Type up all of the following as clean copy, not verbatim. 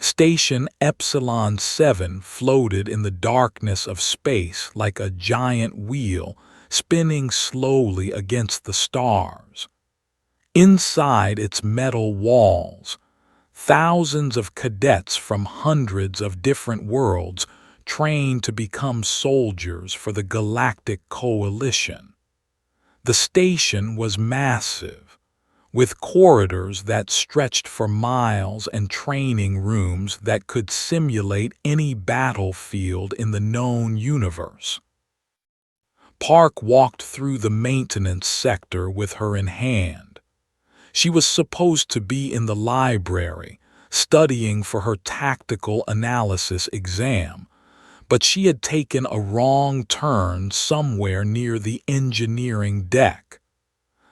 Station Epsilon 7 floated in the darkness of space like a giant wheel spinning slowly against the stars. Inside its metal walls, thousands of cadets from hundreds of different worlds trained to become soldiers for the Galactic Coalition. The station was massive, with corridors that stretched for miles and training rooms that could simulate any battlefield in the known universe. Park walked through the maintenance sector with her in hand. She was supposed to be in the library, studying for her tactical analysis exam, but she had taken a wrong turn somewhere near the engineering deck.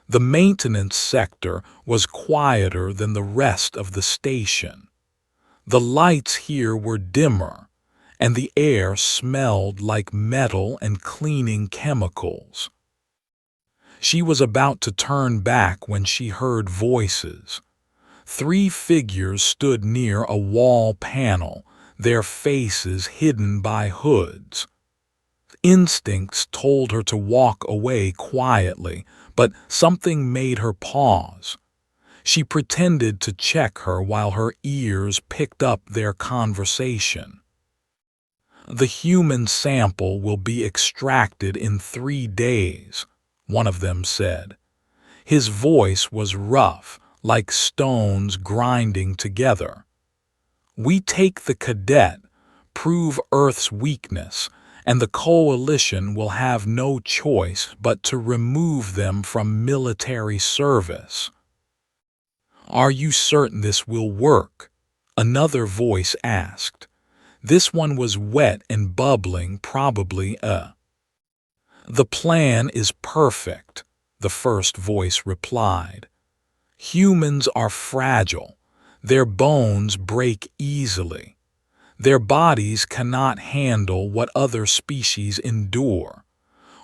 The maintenance sector was quieter than the rest of the station. The lights here were dimmer, and the air smelled like metal and cleaning chemicals. She was about to turn back when she heard voices. 3 figures stood near a wall panel, their faces hidden by hoods. Instincts told her to walk away quietly, but something made her pause. She pretended to check her while her ears picked up their conversation. "The human sample will be extracted in 3 days," one of them said. His voice was rough, like stones grinding together. "We take the Cadet, prove Earth's weakness, and the Coalition will have no choice but to remove them from military service." "Are you certain this will work?" another voice asked. This one was wet and bubbling, probably "The plan is perfect," the first voice replied. "Humans are fragile. Their bones break easily. Their bodies cannot handle what other species endure.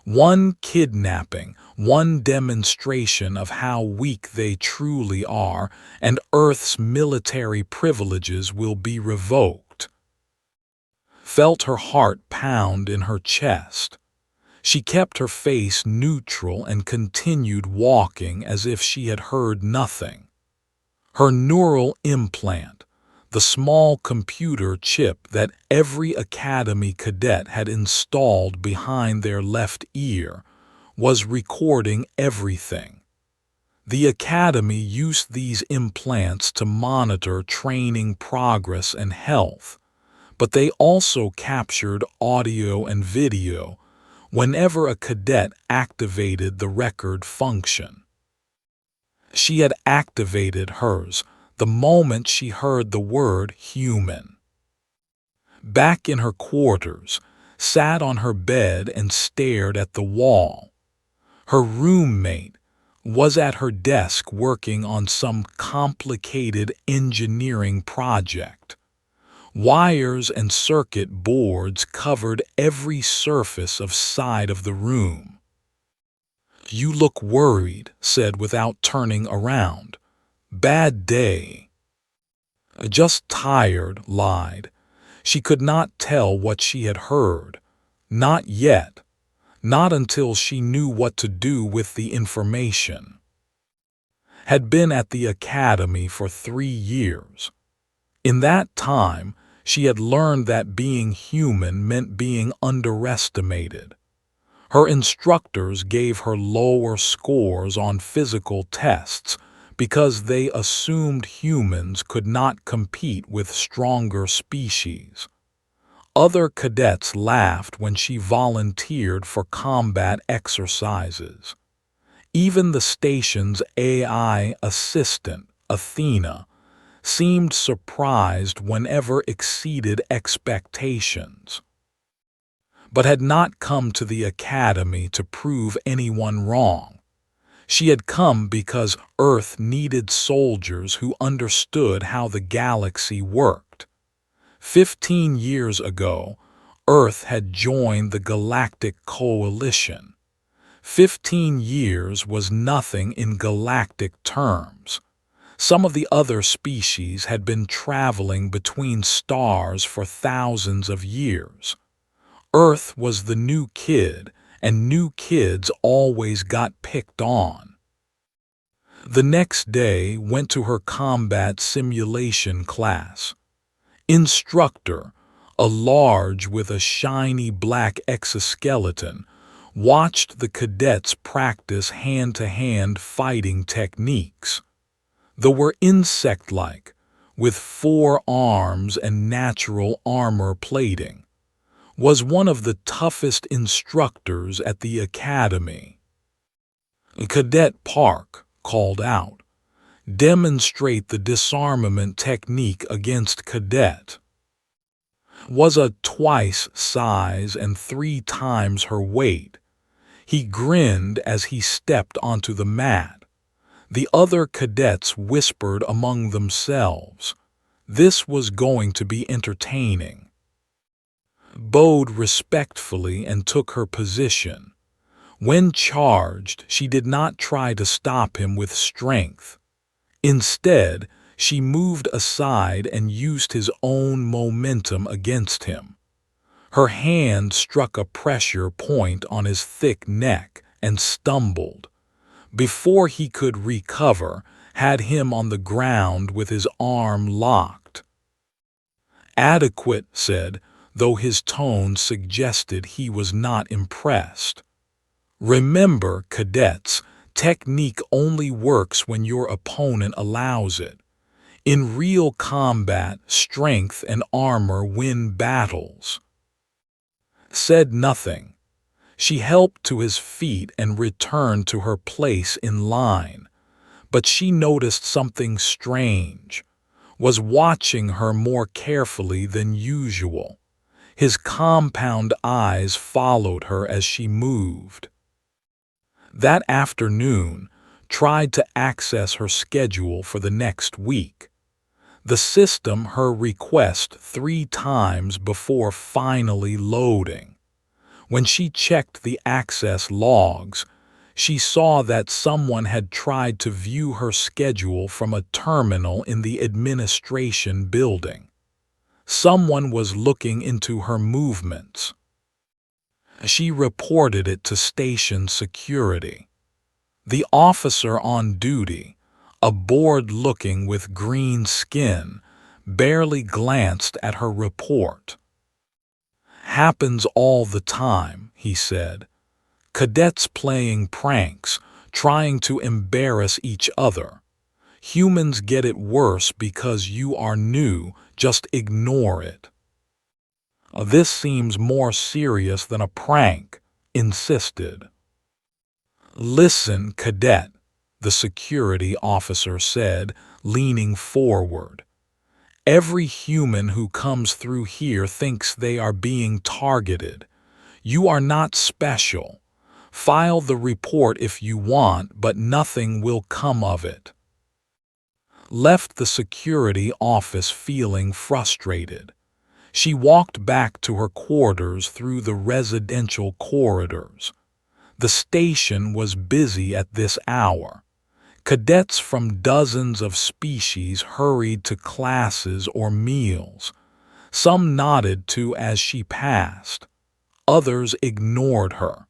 One kidnapping, one demonstration of how weak they truly are, and Earth's military privileges will be revoked." Felt her heart pound in her chest. She kept her face neutral and continued walking as if she had heard nothing. Her neural implant, the small computer chip that every Academy cadet had installed behind their left ear, was recording everything. The Academy used these implants to monitor training progress and health, but they also captured audio and video whenever a cadet activated the record function. She had activated hers the moment she heard the word human. Back in her quarters, sat on her bed and stared at the wall. Her roommate was at her desk working on some complicated engineering project. Wires and circuit boards covered every surface of side of the room. "You look worried," said without turning around. "Bad day." "Just tired," lied. She could not tell what she had heard. Not yet. Not until she knew what to do with the information. Had been at the Academy for 3 years. In that time, she had learned that being human meant being underestimated. Her instructors gave her lower scores on physical tests because they assumed humans could not compete with stronger species. Other cadets laughed when she volunteered for combat exercises. Even the station's AI assistant, Athena, seemed surprised whenever exceeded expectations, but had not come to the Academy to prove anyone wrong. She had come because Earth needed soldiers who understood how the galaxy worked. 15 years ago, Earth had joined the Galactic Coalition. 15 years was nothing in galactic terms. Some of the other species had been traveling between stars for thousands of years. Earth was the new kid, and new kids always got picked on. The next day went to her combat simulation class. Instructor, a large with a shiny black exoskeleton, watched the cadets practice hand-to-hand fighting techniques. They were insect-like, with 4 arms and natural armor plating. Was one of the toughest instructors at the academy. Cadet Park called out, "Demonstrate the disarmament technique against Cadet." Was a twice size and 3 times her weight. He grinned as he stepped onto the mat. The other cadets whispered among themselves. This was going to be entertaining. Bowed respectfully and took her position. When charged, she did not try to stop him with strength. Instead, she moved aside and used his own momentum against him. Her hand struck a pressure point on his thick neck and stumbled. Before he could recover, had him on the ground with his arm locked. "Adequate," said, though his tone suggested he was not impressed. "Remember, cadets, technique only works when your opponent allows it. In real combat, strength and armor win battles." Said nothing. She helped to his feet and returned to her place in line. But she noticed something strange. Was watching her more carefully than usual. His compound eyes followed her as she moved. That afternoon, tried to access her schedule for the next week. The system her request 3 times before finally loading. When she checked the access logs, she saw that someone had tried to view her schedule from a terminal in the administration building. Someone was looking into her movements. She reported it to station security. The officer on duty, a bored-looking with green skin, barely glanced at her report. "Happens all the time," he said. "Cadets playing pranks, trying to embarrass each other. Humans get it worse because you are new, just ignore it." "This seems more serious than a prank," insisted. "Listen, Cadet," the security officer said, leaning forward. "Every human who comes through here thinks they are being targeted. You are not special. File the report if you want, but nothing will come of it." Left the security office feeling frustrated. She walked back to her quarters through the residential corridors. The station was busy at this hour. Cadets from dozens of species hurried to classes or meals. Some nodded to as she passed. Others ignored her.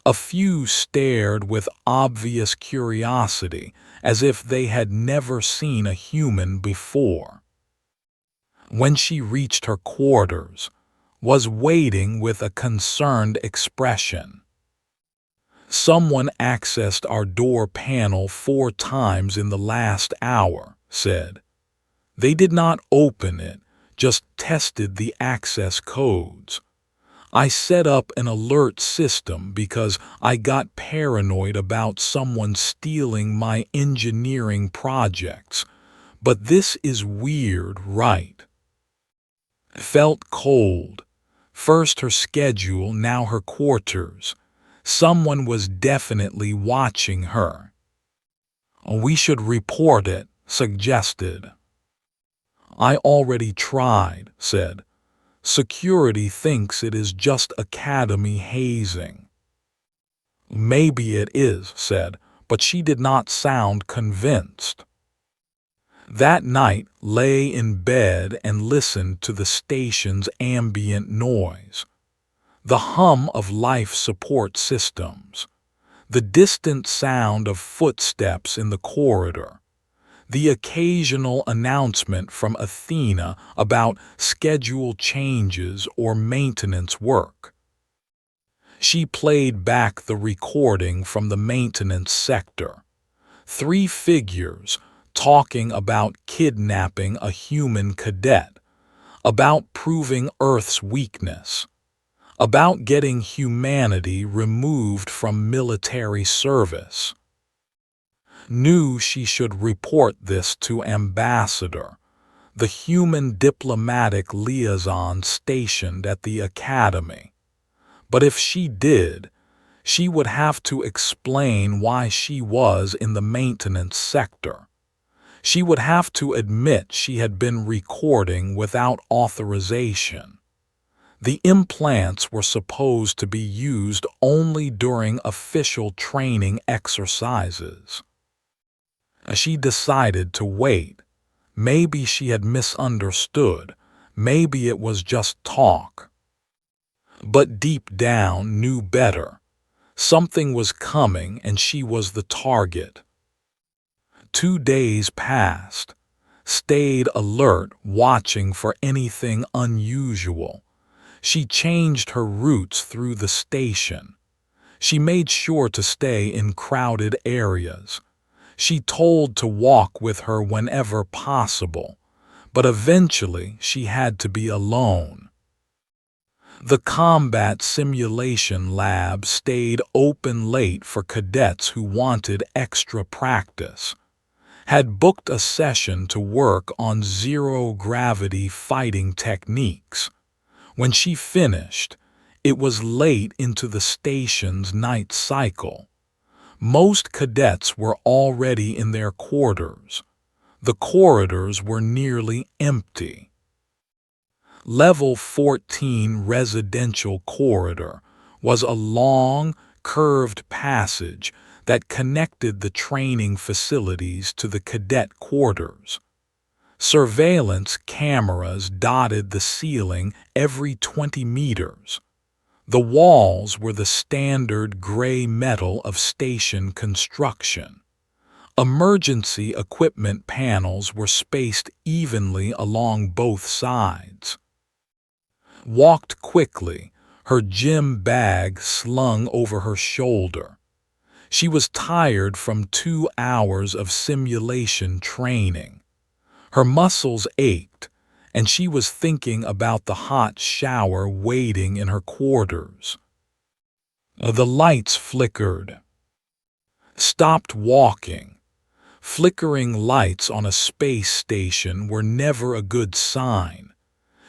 A few stared with obvious curiosity, as if they had never seen a human before. When she reached her quarters, was waiting with a concerned expression. "Someone accessed our door panel 4 times in the last hour," said. "They did not open it, just tested the access codes. I set up an alert system because I got paranoid about someone stealing my engineering projects, but this is weird, right?" Felt cold. First her schedule, now her quarters. Someone was definitely watching her. "We should report it," suggested. "I already tried," said. "Security thinks it is just academy hazing." "Maybe it is," said, but she did not sound convinced. That night lay in bed and listened to the station's ambient noise, the hum of life support systems, the distant sound of footsteps in the corridor, the occasional announcement from Athena about schedule changes or maintenance work. She played back the recording from the maintenance sector. 3 figures talking about kidnapping a human cadet, about proving Earth's weakness, about getting humanity removed from military service. Knew she should report this to Ambassador, the human diplomatic liaison stationed at the academy. But if she did, she would have to explain why she was in the maintenance sector. She would have to admit she had been recording without authorization. The implants were supposed to be used only during official training exercises. She decided to wait. Maybe she had misunderstood. Maybe it was just talk. But deep down knew better. Something was coming and she was the target. 2 days passed. Stayed alert, watching for anything unusual. She changed her routes through the station. She made sure to stay in crowded areas. She told to walk with her whenever possible, but eventually she had to be alone. The combat simulation lab stayed open late for cadets who wanted extra practice. Had booked a session to work on zero-gravity fighting techniques. When she finished, it was late into the station's night cycle. Most cadets were already in their quarters. The corridors were nearly empty. Level 14 residential corridor was a long, curved passage that connected the training facilities to the cadet quarters. Surveillance cameras dotted the ceiling every 20 meters. The walls were the standard gray metal of station construction. Emergency equipment panels were spaced evenly along both sides. Walked quickly, her gym bag slung over her shoulder. She was tired from 2 hours of simulation training. Her muscles ached, and she was thinking about the hot shower waiting in her quarters. The lights flickered. Stopped walking. Flickering lights on a space station were never a good sign.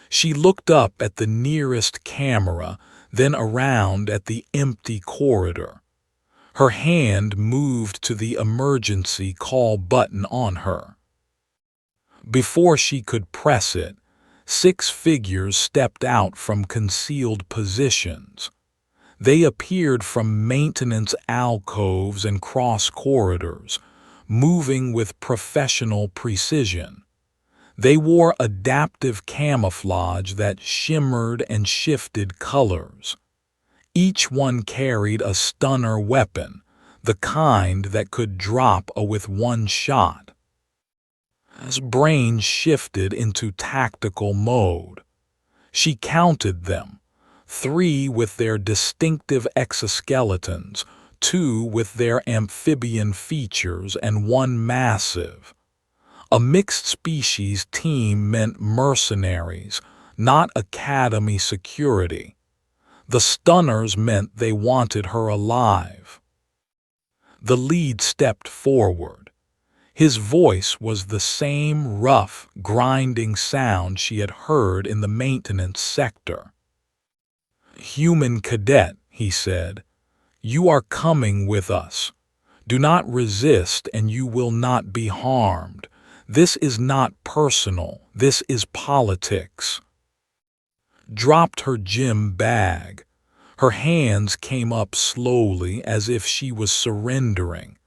She looked up at the nearest camera, then around at the empty corridor. Her hand moved to the emergency call button on her. Before she could press it, 6 figures stepped out from concealed positions. They appeared from maintenance alcoves and cross corridors, moving with professional precision. They wore adaptive camouflage that shimmered and shifted colors. Each one carried a stunner weapon, the kind that could drop with one shot. His brain shifted into tactical mode. She counted them, 3 with their distinctive exoskeletons, 2 with their amphibian features, and 1 massive. A mixed species team meant mercenaries, not academy security. The stunners meant they wanted her alive. The lead stepped forward. His voice was the same rough, grinding sound she had heard in the maintenance sector. "Human cadet," he said, "you are coming with us. Do not resist and you will not be harmed. This is not personal, this is politics." Dropped her gym bag. Her hands came up slowly as if she was surrendering.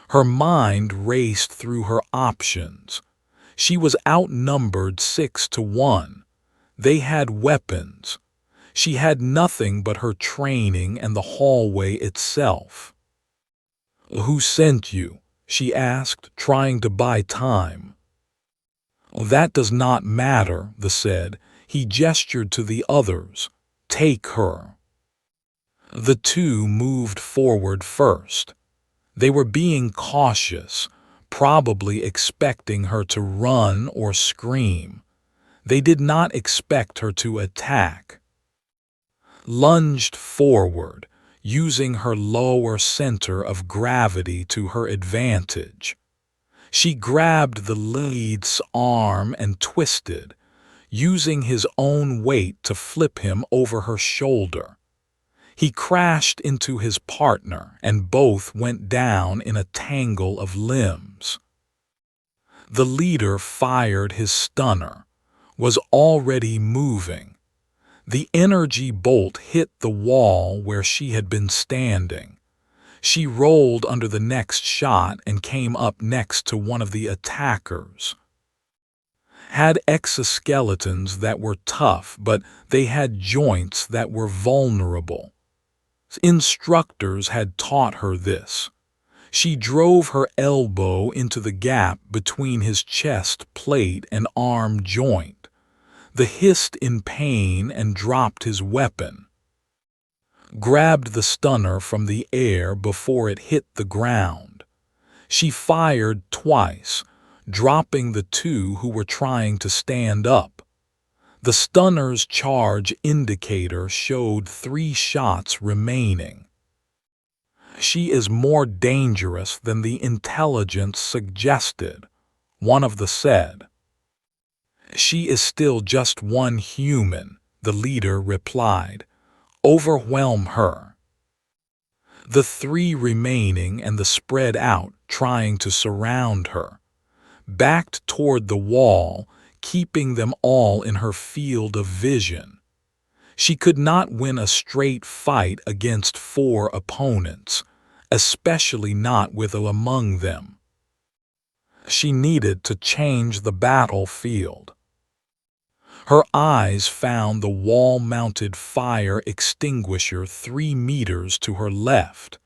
Her mind raced through her options. She was outnumbered 6-1. They had weapons. She had nothing but her training and the hallway itself. "Who sent you?" she asked, trying to buy time. "That does not matter," the said. He gestured to the others. "Take her." The two moved forward first. They were being cautious, probably expecting her to run or scream. They did not expect her to attack. Lunged forward, using her lower center of gravity to her advantage. She grabbed the lead's arm and twisted, using his own weight to flip him over her shoulder. He crashed into his partner, and both went down in a tangle of limbs. The leader fired his stunner, was already moving. The energy bolt hit the wall where she had been standing. She rolled under the next shot and came up next to one of the attackers. Had exoskeletons that were tough, but they had joints that were vulnerable. Instructors had taught her this. She drove her elbow into the gap between his chest plate and arm joint. The hissed in pain and dropped his weapon. Grabbed the stunner from the air before it hit the ground. She fired twice, dropping the two who were trying to stand up. The stunner's charge indicator showed 3 shots remaining. "She is more dangerous than the intelligence suggested," one of the said. "She is still just one human," the leader replied. "Overwhelm her." The 3 remaining and the spread out, trying to surround her, backed toward the wall, keeping them all in her field of vision. She could not win a straight fight against 4 opponents, especially not with among them. She needed to change the battlefield. Her eyes found the wall-mounted fire extinguisher 3 meters to her left.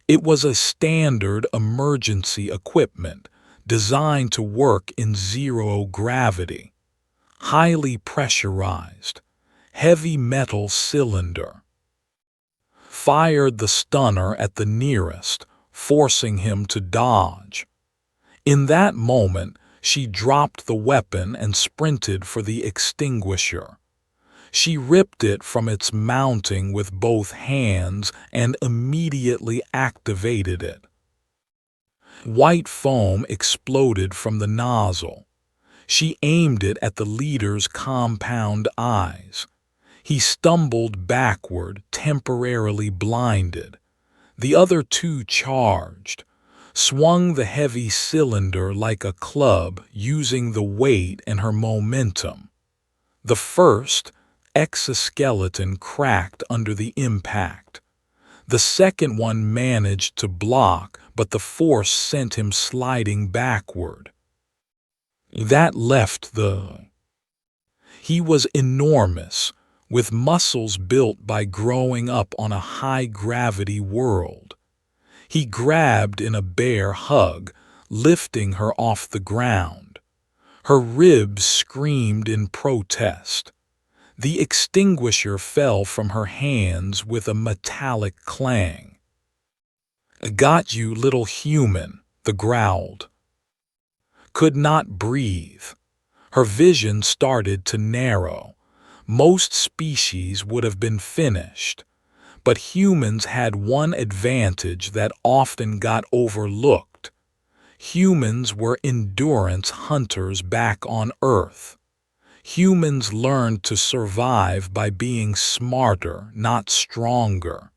It was a standard emergency equipment designed to work in zero gravity. Highly pressurized, heavy metal cylinder. Fired the stunner at the nearest, forcing him to dodge. In that moment, she dropped the weapon and sprinted for the extinguisher. She ripped it from its mounting with both hands and immediately activated it. White foam exploded from the nozzle. She aimed it at the leader's compound eyes. He stumbled backward, temporarily blinded. The other 2 charged, swung the heavy cylinder like a club, using the weight and her momentum. The first exoskeleton cracked under the impact. The second one managed to block, but the force sent him sliding backward. That left He was enormous, with muscles built by growing up on a high-gravity world. He grabbed in a bear hug, lifting her off the ground. Her ribs screamed in protest. The extinguisher fell from her hands with a metallic clang. "Got you, little human," the growled. Could not breathe. Her vision started to narrow. Most species would have been finished, but humans had one advantage that often got overlooked. Humans were endurance hunters back on Earth. Humans learned to survive by being smarter, not stronger.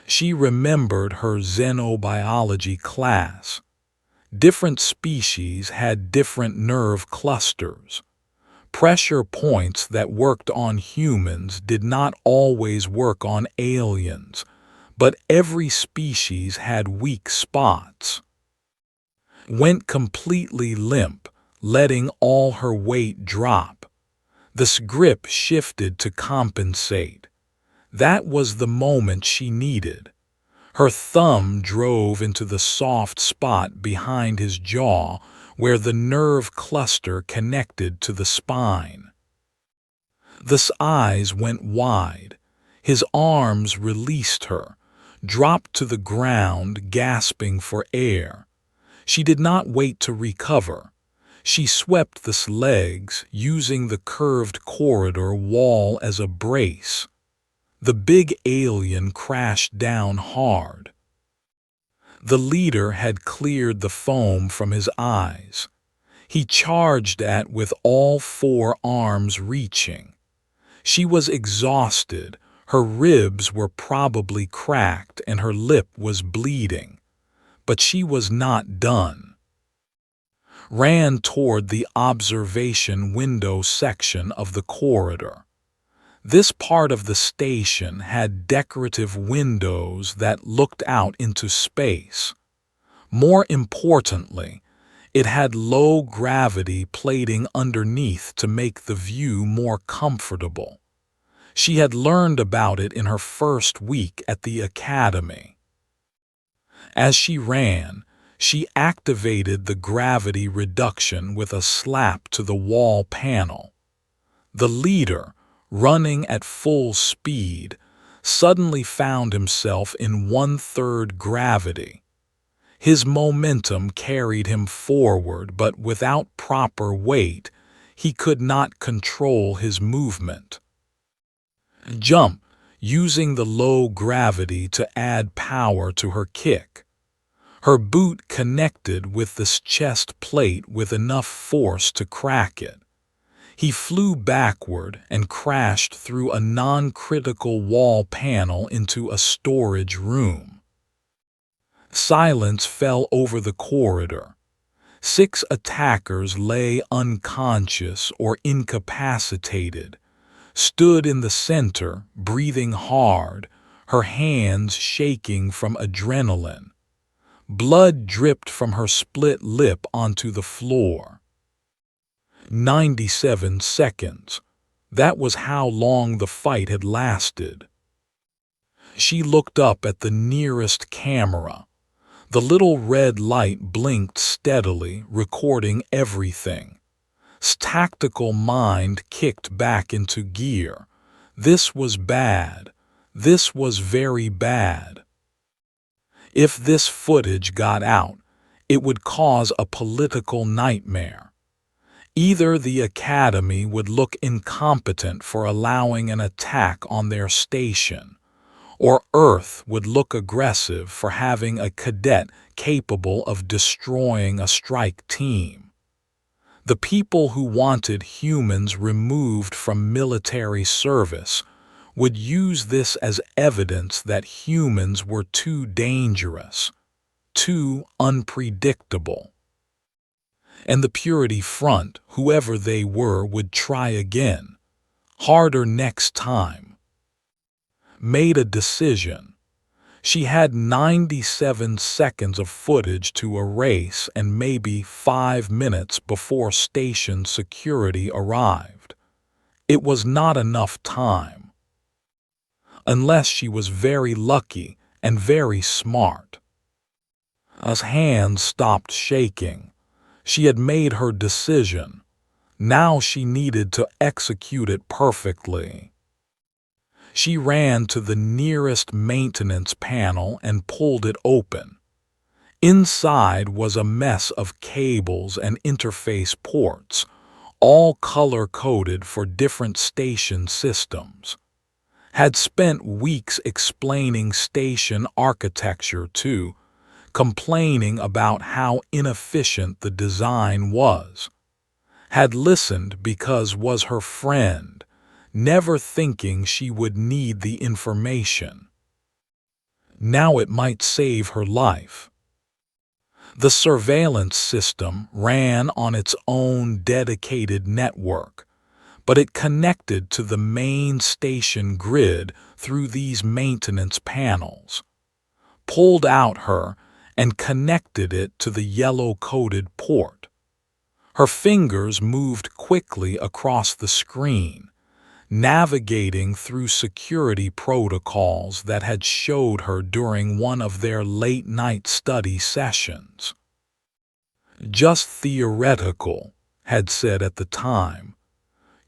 She remembered her xenobiology class. Different species had different nerve clusters. Pressure points that worked on humans did not always work on aliens, but every species had weak spots. Went completely limp, letting all her weight drop. The grip shifted to compensate. That was the moment she needed. Her thumb drove into the soft spot behind his jaw where the nerve cluster connected to the spine. The eyes went wide. His arms released her, dropped to the ground, gasping for air. She did not wait to recover. She swept the legs, using the curved corridor wall as a brace. The big alien crashed down hard. The leader had cleared the foam from his eyes. He charged at with all four arms reaching. She was exhausted. Her ribs were probably cracked and her lip was bleeding. But she was not done. Ran toward the observation window section of the corridor. This part of the station had decorative windows that looked out into space. More importantly, it had low-gravity plating underneath to make the view more comfortable. She had learned about it in her first week at the academy. As she ran, she activated the gravity reduction with a slap to the wall panel. The leader, running at full speed, suddenly found himself in 1/3 gravity. His momentum carried him forward, but without proper weight, he could not control his movement. Jump, using the low gravity to add power to her kick. Her boot connected with the chest plate with enough force to crack it. He flew backward and crashed through a non-critical wall panel into a storage room. Silence fell over the corridor. 6 attackers lay unconscious or incapacitated, stood in the center, breathing hard, her hands shaking from adrenaline. Blood dripped from her split lip onto the floor. 97 seconds. That was how long the fight had lasted. She looked up at the nearest camera. The little red light blinked steadily, recording everything. Tactical mind kicked back into gear. This was bad. This was very bad. If this footage got out, it would cause a political nightmare. Either the Academy would look incompetent for allowing an attack on their station, or Earth would look aggressive for having a cadet capable of destroying a strike team. The people who wanted humans removed from military service would use this as evidence that humans were too dangerous, too unpredictable. And the Purity Front, whoever they were, would try again, harder next time. Made a decision. She had 97 seconds of footage to erase and maybe 5 minutes before station security arrived. It was not enough time. Unless she was very lucky and very smart. His hands stopped shaking. She had made her decision. Now she needed to execute it perfectly. She ran to the nearest maintenance panel and pulled it open. Inside was a mess of cables and interface ports, all color-coded for different station systems. Had spent weeks explaining station architecture too, complaining about how inefficient the design was. Had listened because was her friend, never thinking she would need the information. Now it might save her life. The surveillance system ran on its own dedicated network, but it connected to the main station grid through these maintenance panels. Pulled out her and connected it to the yellow-coded port. Her fingers moved quickly across the screen, navigating through security protocols that had showed her during one of their late-night study sessions. Just theoretical, had said at the time.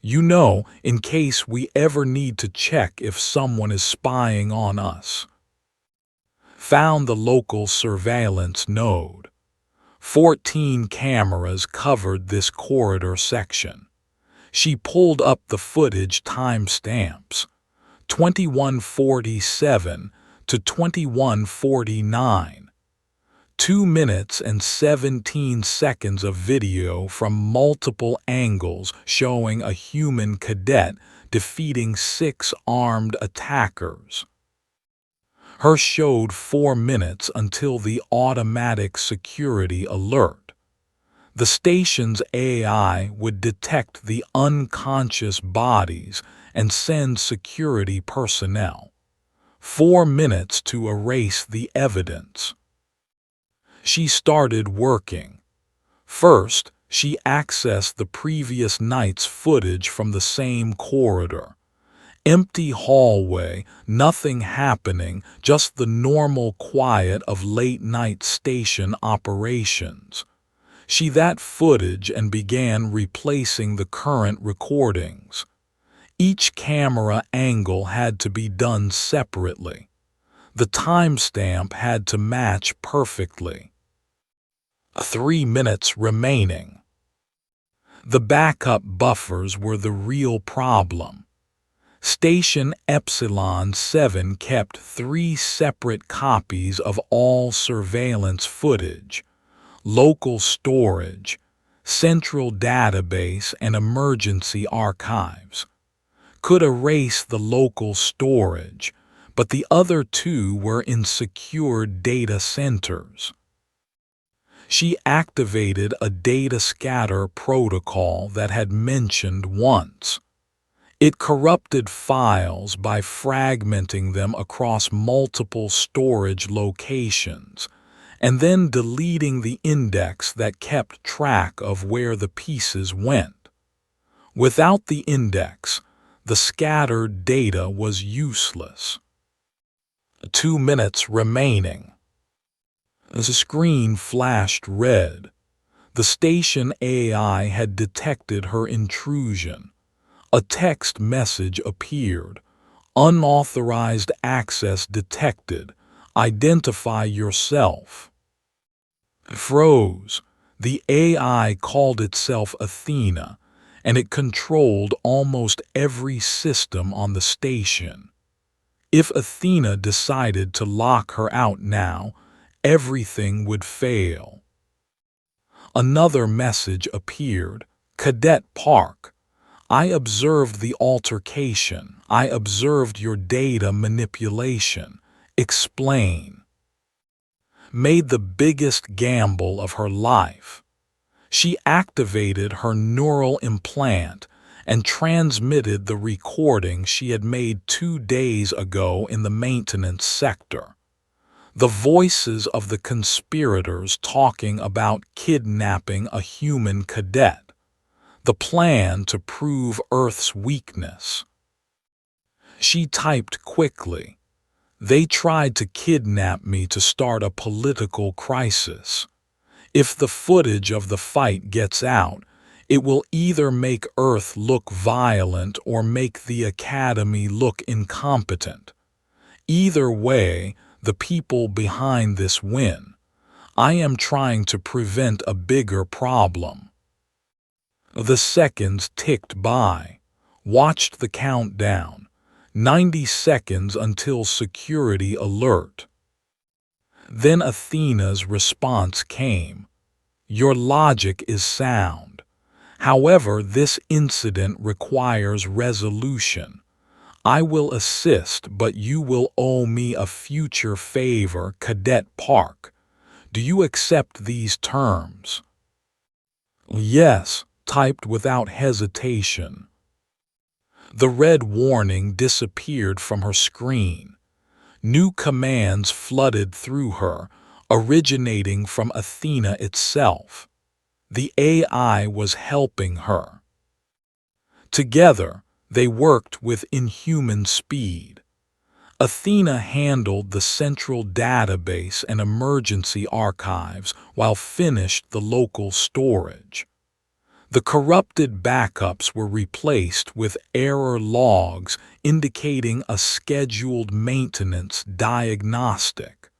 You know, in case we ever need to check if someone is spying on us. Found the local surveillance node. 14 cameras covered this corridor section. She pulled up the footage timestamps, 2147 to 2149. 2 minutes and 17 seconds of video from multiple angles showing a human cadet defeating 6 armed attackers. Her showed 4 minutes until the automatic security alert. The station's AI would detect the unconscious bodies and send security personnel. 4 minutes to erase the evidence. She started working. First, she accessed the previous night's footage from the same corridor. Empty hallway, nothing happening, just the normal quiet of late-night station operations. She that footage and began replacing the current recordings. Each camera angle had to be done separately. The timestamp had to match perfectly. 3 minutes remaining. The backup buffers were the real problem. Station Epsilon 7 kept 3 separate copies of all surveillance footage, local storage, central database, and emergency archives. Could erase the local storage, but the other 2 were in secure data centers. She activated a data scatter protocol that had mentioned once. It corrupted files by fragmenting them across multiple storage locations, and then deleting the index that kept track of where the pieces went. Without the index, the scattered data was useless. 2 minutes remaining. The screen flashed red. The station AI had detected her intrusion. A text message appeared. Unauthorized access detected. Identify yourself. Froze. The AI called itself Athena, and it controlled almost every system on the station. If Athena decided to lock her out now, everything would fail. Another message appeared. Cadet Park. I observed the altercation. I observed your data manipulation. Explain. Made the biggest gamble of her life. She activated her neural implant and transmitted the recording she had made 2 days ago in the maintenance sector. The voices of the conspirators talking about kidnapping a human cadet. The plan to prove Earth's weakness. She typed quickly. They tried to kidnap me to start a political crisis. If the footage of the fight gets out, it will either make Earth look violent or make the Academy look incompetent. Either way, the people behind this win. I am trying to prevent a bigger problem. The seconds ticked by. Watched the countdown. 90 seconds until security alert. Then Athena's response came. Your logic is sound. However, this incident requires resolution. I will assist, but you will owe me a future favor, Cadet Park. Do you accept these terms? Yes, typed without hesitation. The red warning disappeared from her screen. New commands flooded through her, originating from Athena itself. The AI was helping her. Together, they worked with inhuman speed. Athena handled the central database and emergency archives while finished the local storage. The corrupted backups were replaced with error logs indicating a scheduled maintenance diagnostic.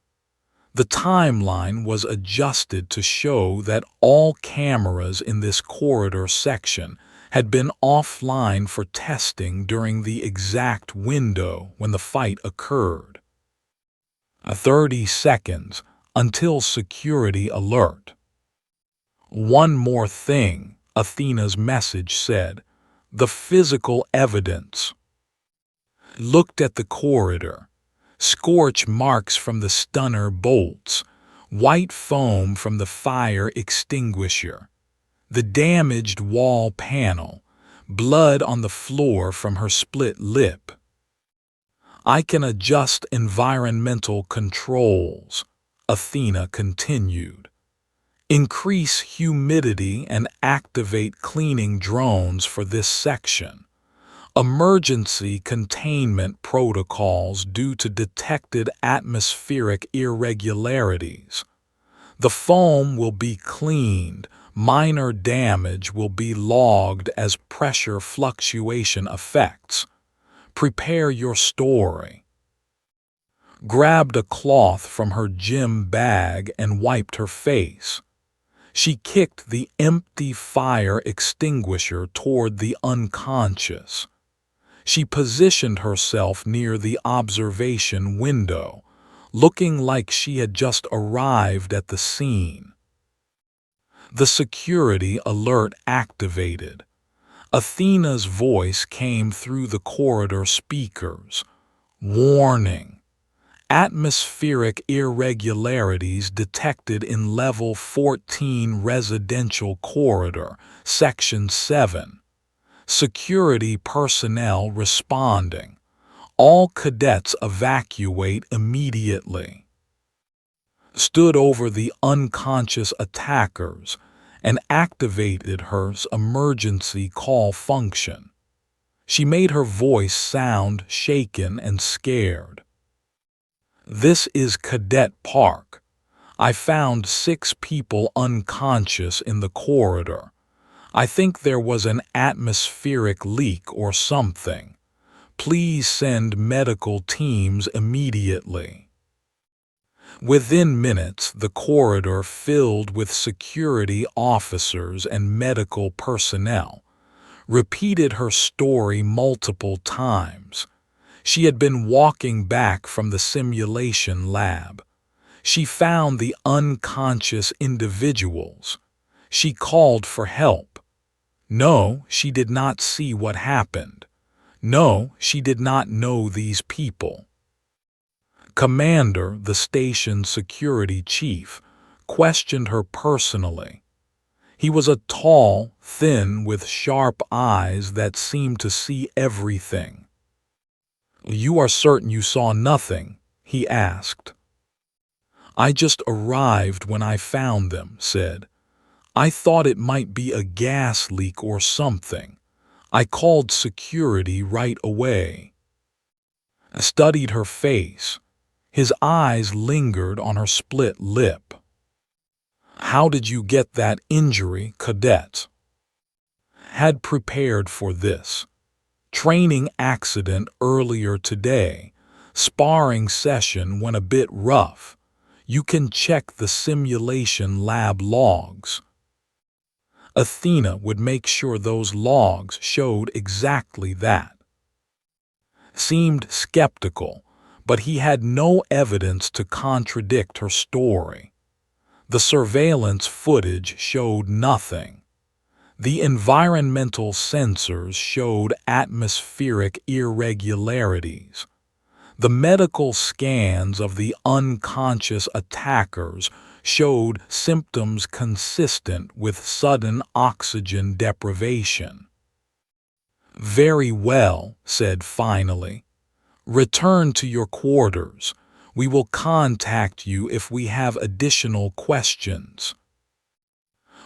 The timeline was adjusted to show that all cameras in this corridor section had been offline for testing during the exact window when the fight occurred. 30 seconds until security alert. One more thing, Athena's message said. The physical evidence. Looked at the corridor. Scorch marks from the stunner bolts, white foam from the fire extinguisher, the damaged wall panel, blood on the floor from her split lip. I can adjust environmental controls, Athena continued. Increase humidity and activate cleaning drones for this section. Emergency containment protocols due to detected atmospheric irregularities. The foam will be cleaned, minor damage will be logged as pressure fluctuation effects. Prepare your story. Grabbed a cloth from her gym bag and wiped her face. She kicked the empty fire extinguisher toward the unconscious. She positioned herself near the observation window, looking like she had just arrived at the scene. The security alert activated. Athena's voice came through the corridor speakers. Warning. Atmospheric irregularities detected in Level 14 Residential Corridor, Section 7. Security personnel responding. All cadets evacuate immediately. Stood over the unconscious attackers and activated her emergency call function. She made her voice sound shaken and scared. This is Cadet Park. I found 6 people unconscious in the corridor. I think there was an atmospheric leak or something. Please send medical teams immediately. Within minutes, the corridor filled with security officers and medical personnel. Repeated her story multiple times. She had been walking back from the simulation lab. She found the unconscious individuals. She called for help. No, she did not see what happened. No, she did not know these people. Commander, the station's security chief, questioned her personally. He was a tall, thin, with sharp eyes that seemed to see everything. You are certain you saw nothing? He asked. I just arrived when I found them, said. I thought it might be a gas leak or something. I called security right away. I studied her face. His eyes lingered on her split lip. How did you get that injury, Cadet? Had prepared for this. Training accident earlier today. Sparring session went a bit rough. You can check the simulation lab logs. Athena would make sure those logs showed exactly that. Seemed skeptical, but he had no evidence to contradict her story. The surveillance footage showed nothing. The environmental sensors showed atmospheric irregularities. The medical scans of the unconscious attackers showed symptoms consistent with sudden oxygen deprivation. Very well, said finally. Return to your quarters. We will contact you if we have additional questions.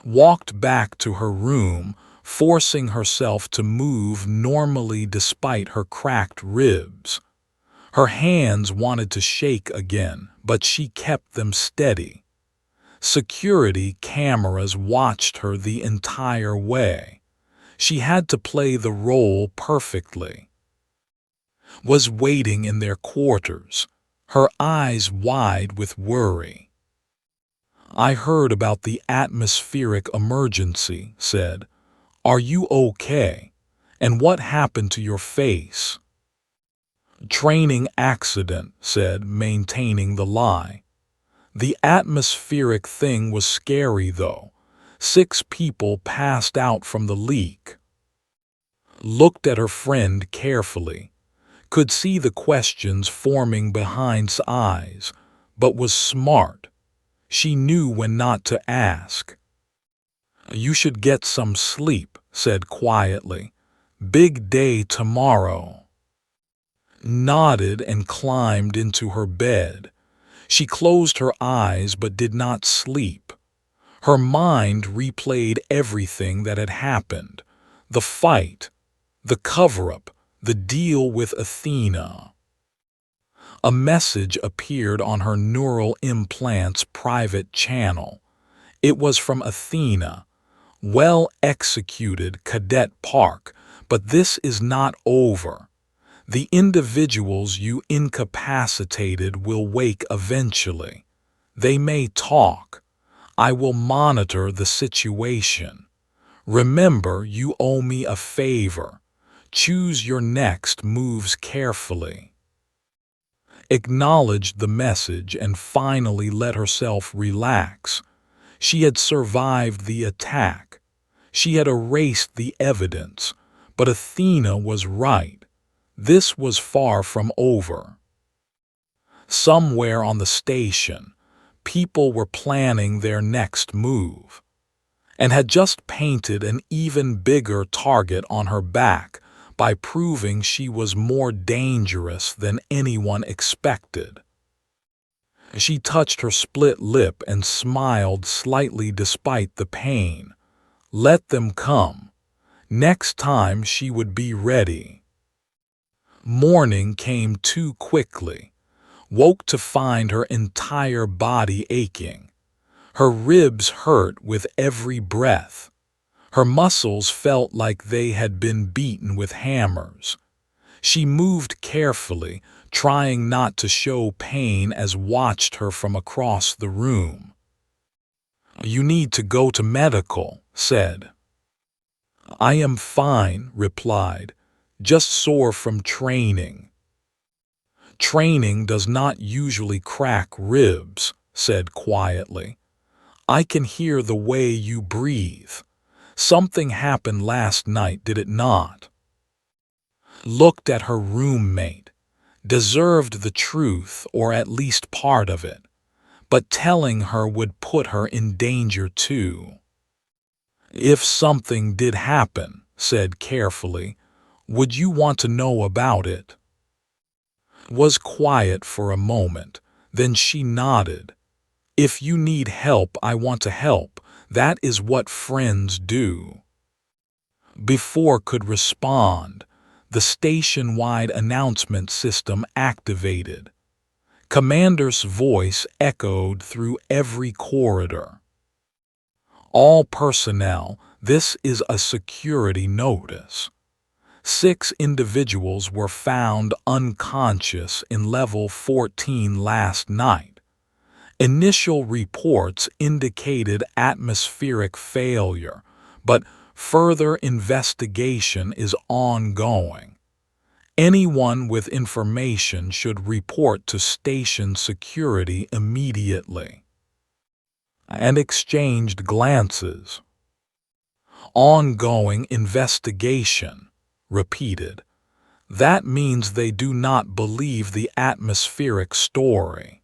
walked back to her room, forcing herself to move normally despite her cracked ribs. Her hands wanted to shake again, but she kept them steady. Security cameras watched her the entire way. She had to play the role perfectly. Was waiting in their quarters, her eyes wide with worry. "I heard about the atmospheric emergency," said. "Are you okay? And what happened to your face?" "Training accident," said, maintaining the lie. "The atmospheric thing was scary, though. 6 people passed out from the leak." Looked at her friend carefully. Could see the questions forming behind's eyes, but was smart. She knew when not to ask. "You should get some sleep," said quietly. "Big day tomorrow." Nodded and climbed into her bed. She closed her eyes but did not sleep. Her mind replayed everything that had happened. The fight, the cover-up, the deal with Athena. A message appeared on her neural implant's private channel. It was from Athena. "Well executed, Cadet Park, but this is not over. The individuals you incapacitated will wake eventually. They may talk. I will monitor the situation. Remember, you owe me a favor. Choose your next moves carefully." Acknowledged the message and finally let herself relax. She had survived the attack. She had erased the evidence, but Athena was right. This was far from over. Somewhere on the station, people were planning their next move, and had just painted an even bigger target on her back by proving she was more dangerous than anyone expected. She touched her split lip and smiled slightly despite the pain. Let them come. Next time she would be ready. Morning came too quickly. Woke to find her entire body aching. Her ribs hurt with every breath. Her muscles felt like they had been beaten with hammers. She moved carefully, trying not to show pain as watched her from across the room. "You need to go to medical," said. "I am fine," replied. "Just sore from training." "Training does not usually crack ribs," said quietly. "I can hear the way you breathe. Something happened last night, did it not?" Looked at her roommate. Deserved the truth, or at least part of it, but telling her would put her in danger too. "If something did happen," said carefully, "would you want to know about it?" Was quiet for a moment, then she nodded. "If you need help, I want to help. That is what friends do." Before could respond, the station-wide announcement system activated. Commander's voice echoed through every corridor. "All personnel, this is a security notice. 6 individuals were found unconscious in level 14 last night. Initial reports indicated atmospheric failure, but further investigation is ongoing. Anyone with information should report to station security immediately." And exchanged glances. "Ongoing investigation," repeated. "That means they do not believe the atmospheric story."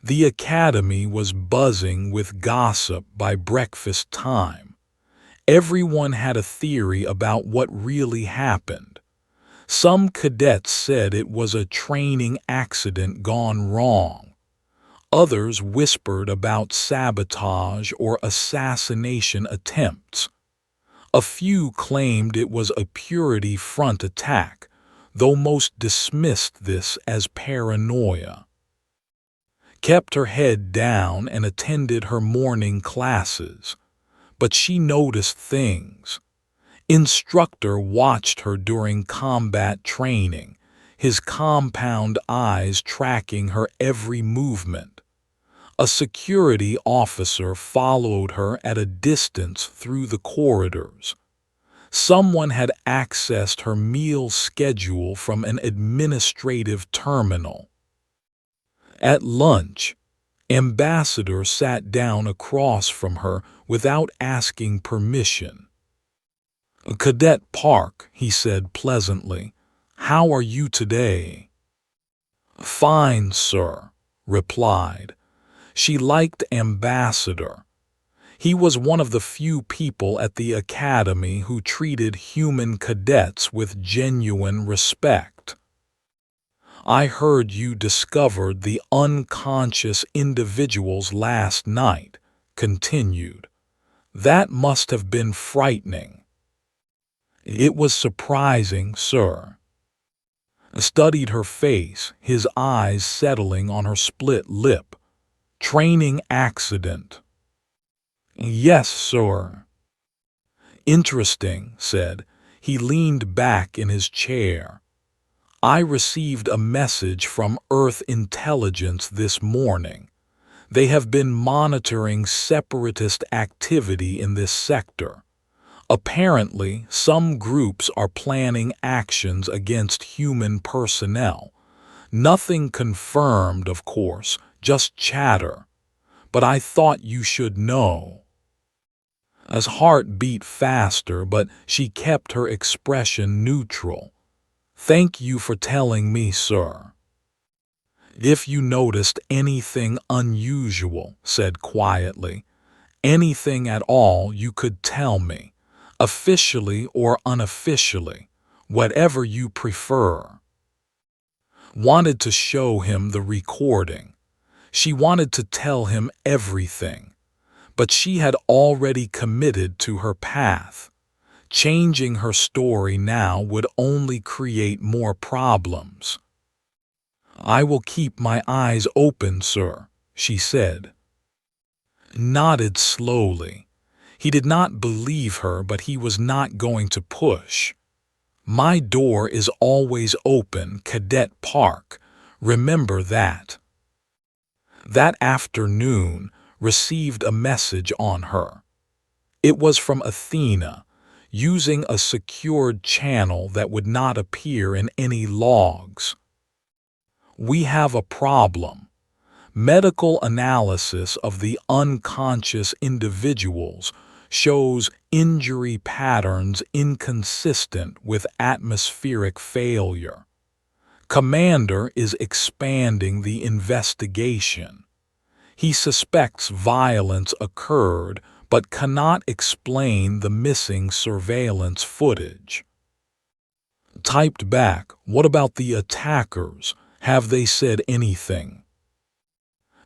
The academy was buzzing with gossip by breakfast time. Everyone had a theory about what really happened. Some cadets said it was a training accident gone wrong. Others whispered about sabotage or assassination attempts. A few claimed it was a purity front attack, though most dismissed this as paranoia. Kept her head down and attended her morning classes, but she noticed things. Instructor watched her during combat training, his compound eyes tracking her every movement. A security officer followed her at a distance through the corridors. Someone had accessed her meal schedule from an administrative terminal. At lunch, Ambassador sat down across from her without asking permission. "Cadet Park," he said pleasantly. "How are you today?" "Fine, sir," replied. She liked Ambassador. He was one of the few people at the academy who treated human cadets with genuine respect. "I heard you discovered the unconscious individuals last night," continued. "That must have been frightening." "It was surprising, sir." Studied her face, his eyes settling on her split lip. "Training accident." "Yes, sir." "Interesting," said. He leaned back in his chair. "I received a message from Earth Intelligence this morning. They have been monitoring separatist activity in this sector. Apparently, some groups are planning actions against human personnel. Nothing confirmed, of course, just chatter. But I thought you should know." His heart beat faster, but she kept her expression neutral. "Thank you for telling me, sir." "If you noticed anything unusual," said quietly, "anything at all you could tell me, officially or unofficially, whatever you prefer." Wanted to show him the recording. She wanted to tell him everything, but she had already committed to her path. Changing her story now would only create more problems. "I will keep my eyes open, sir," she said. Nodded slowly. He did not believe her, but he was not going to push. "My door is always open, Cadet Park. Remember that." That afternoon, received a message on her. It was from Athena, using a secured channel that would not appear in any logs. "We have a problem. Medical analysis of the unconscious individuals shows injury patterns inconsistent with atmospheric failure. Commander is expanding the investigation. He suspects violence occurred but cannot explain the missing surveillance footage." Typed back, "What about the attackers? Have they said anything?"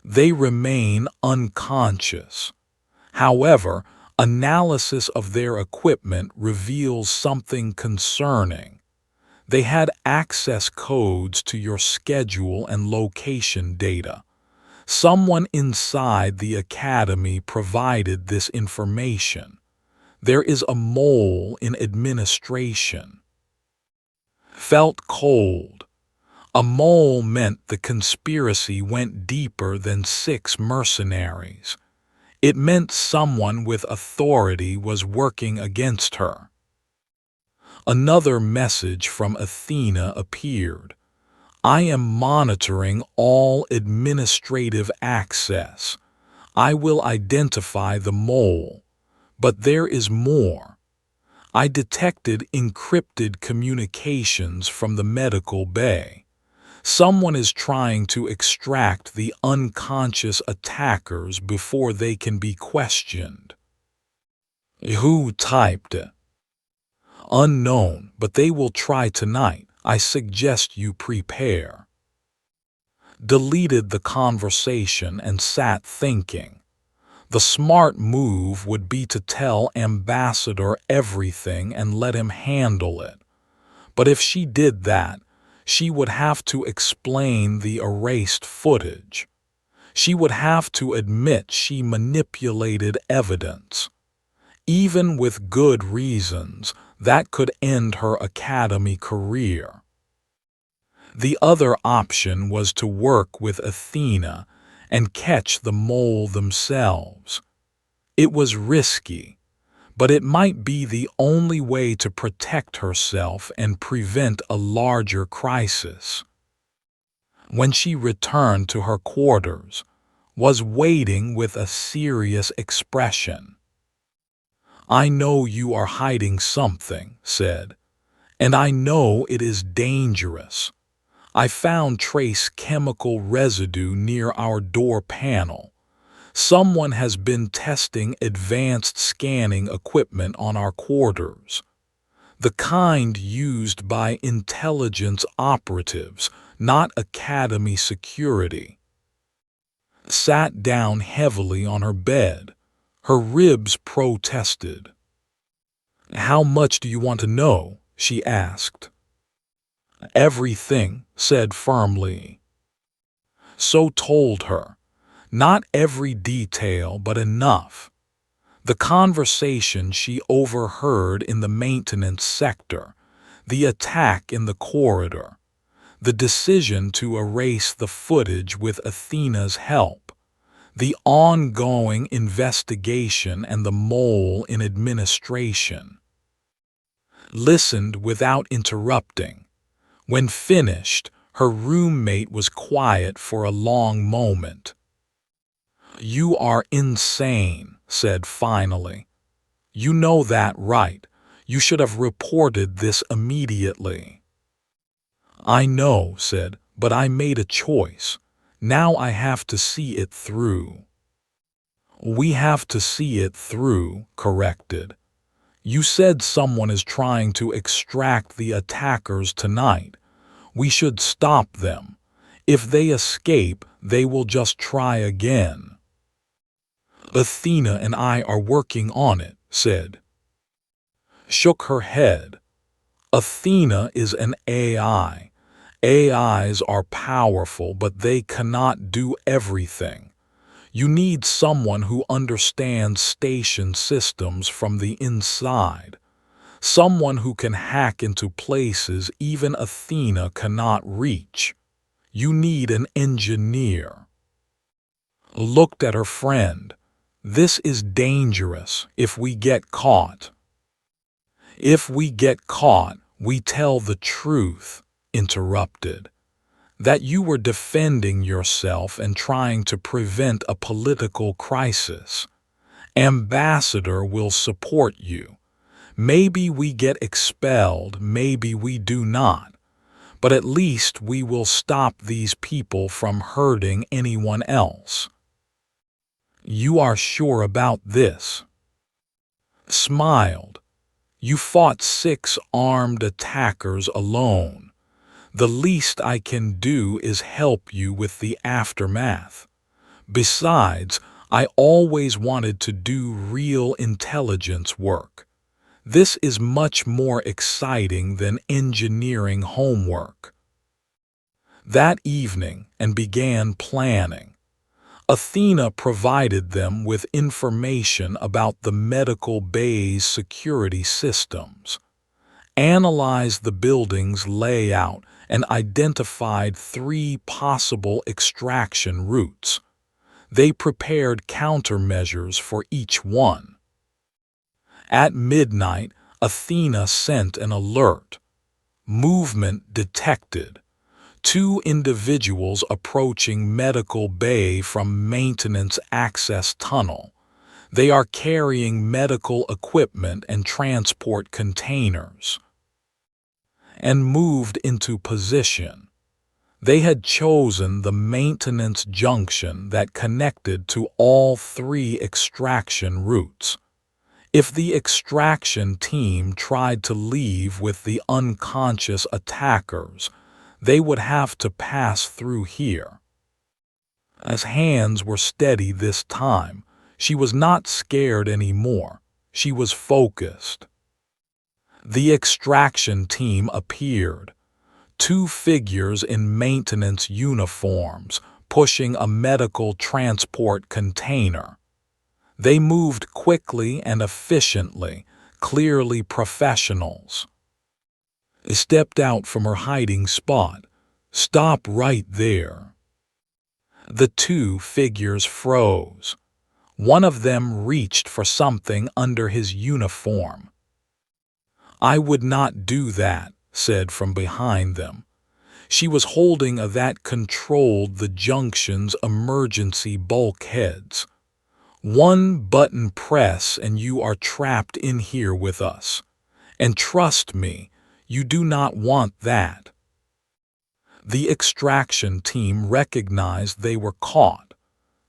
"They remain unconscious. However, analysis of their equipment reveals something concerning. They had access codes to your schedule and location data. Someone inside the academy provided this information. There is a mole in administration." Felt cold. A mole meant the conspiracy went deeper than 6 mercenaries. It meant someone with authority was working against her. Another message from Athena appeared. "I am monitoring all administrative access. I will identify the mole. But there is more. I detected encrypted communications from the medical bay. Someone is trying to extract the unconscious attackers before they can be questioned." "Who typed it?" "Unknown, but they will try tonight. I suggest you prepare." deleted the conversation and sat thinking. The smart move would be to tell Ambassador everything and let him handle it. But if she did that, she would have to explain the erased footage. She would have to admit she manipulated evidence. Even with good reasons, that could end her academy career. The other option was to work with Athena and catch the mole themselves. It was risky, but it might be the only way to protect herself and prevent a larger crisis. When she returned to her quarters, was waiting with a serious expression. "I know you are hiding something," said, "and I know it is dangerous. I found trace chemical residue near our door panel. Someone has been testing advanced scanning equipment on our quarters. The kind used by intelligence operatives, not Academy security." Sat down heavily on her bed. Her ribs protested. "How much do you want to know?" she asked. "Everything," said firmly. So told her. Not every detail, but enough. The conversation she overheard in the maintenance sector, the attack in the corridor, the decision to erase the footage with Athena's help, the ongoing investigation and the mole in administration. Listened without interrupting. When finished, her roommate was quiet for a long moment. "You are insane," said finally. "You know that, right? You should have reported this immediately." "I know," said, "but I made a choice. Now I have to see it through." "We have to see it through," corrected. "You said someone is trying to extract the attackers tonight. We should stop them. If they escape, they will just try again." "Athena and I are working on it," said. Shook her head. "Athena is an AI. AIs are powerful, but they cannot do everything. You need someone who understands station systems from the inside. Someone who can hack into places even Athena cannot reach. You need an engineer." Looked at her friend. "This is dangerous if we get caught." "If we get caught, we tell the truth," interrupted. "That you were defending yourself and trying to prevent a political crisis. Ambassador will support you. Maybe we get expelled, maybe we do not. But at least we will stop these people from hurting anyone else." "You are sure about this?" Smiled. "You fought 6 armed attackers alone. The least I can do is help you with the aftermath. Besides, I always wanted to do real intelligence work. This is much more exciting than engineering homework." That evening, and began planning. Athena provided them with information about the medical bay's security systems, analyzed the building's layout, and identified 3 possible extraction routes. They prepared countermeasures for each one. At midnight, Athena sent an alert. Movement detected. 2 individuals approaching medical bay from maintenance access tunnel. They are carrying medical equipment and transport containers. And moved into position. They had chosen the maintenance junction that connected to all 3 extraction routes. If the extraction team tried to leave with the unconscious attackers, they would have to pass through here. As hands were steady this time, she was not scared anymore. She was focused. The extraction team appeared. Two figures in maintenance uniforms, pushing a medical transport container. They moved quickly and efficiently, clearly professionals. They stepped out from her hiding spot. "Stop right there." The two figures froze. One of them reached for something under his uniform. "I would not do that," said from behind them. She was holding a that controlled the junction's emergency bulkheads. "One button press and you are trapped in here with us. And trust me, you do not want that." The extraction team recognized they were caught.